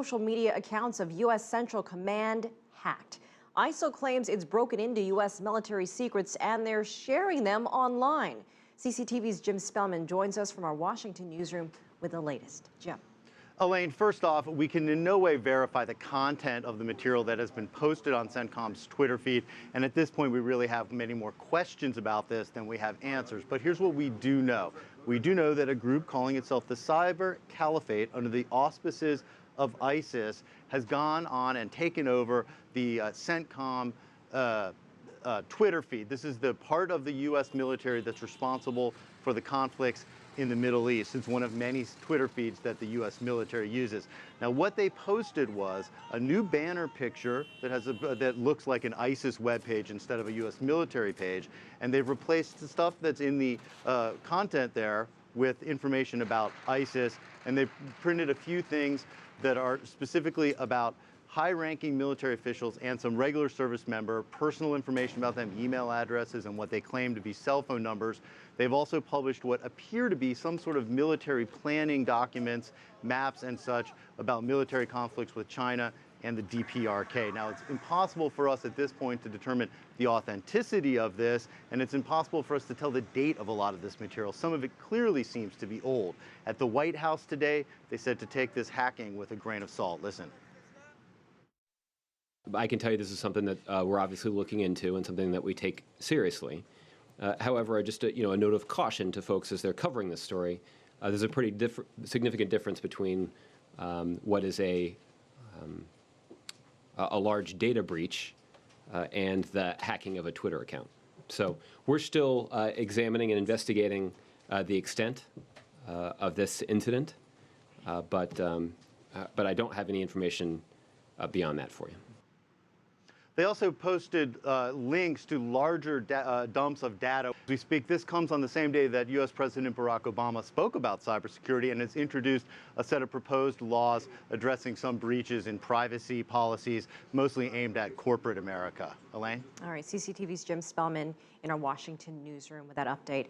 Social media accounts of U.S. Central Command hacked. ISIL claims it's broken into U.S. military secrets and they're sharing them online. CCTV's Jim Spellman joins us from our Washington newsroom with the latest. Jim. Elaine, first off, we can in no way verify the content of the material that has been posted on CENTCOM's Twitter feed. And at this point, we really have many more questions about this than we have answers. But here's what we do know. We do know that a group calling itself the Cyber Caliphate under the auspices of ISIS has gone on and taken over the CENTCOM Twitter feed. This is the part of the U.S. military that's responsible for the conflicts in the Middle East. It's one of many Twitter feeds that the U.S. military uses. Now, what they posted was a new banner picture that looks like an ISIS webpage instead of a U.S. military page, and they've replaced the stuff that's in the content there with information about ISIS, and they've printed a few things that are specifically about high-ranking military officials and some regular service member, personal information about them, email addresses, and what they claim to be cell phone numbers. They've also published what appear to be some sort of military planning documents, maps and such about military conflicts with China and the DPRK. Now, it's impossible for us at this point to determine the authenticity of this, and it's impossible for us to tell the date of a lot of this material. Some of it clearly seems to be old. At the White House today, they said to take this hacking with a grain of salt. Listen. I can tell you this is something that we're obviously looking into and something that we take seriously. However, just a note of caution to folks as they're covering this story. There's a pretty significant difference between what is a large data breach and the hacking of a Twitter account. So we're still examining and investigating the extent of this incident, but I don't have any information beyond that for you. They also posted links to larger dumps of data. As we speak, this comes on the same day that U.S. President Barack Obama spoke about cybersecurity and has introduced a set of proposed laws addressing some breaches in privacy policies, mostly aimed at corporate America. Elaine? All right, CCTV's Jim Spellman in our Washington newsroom with that update.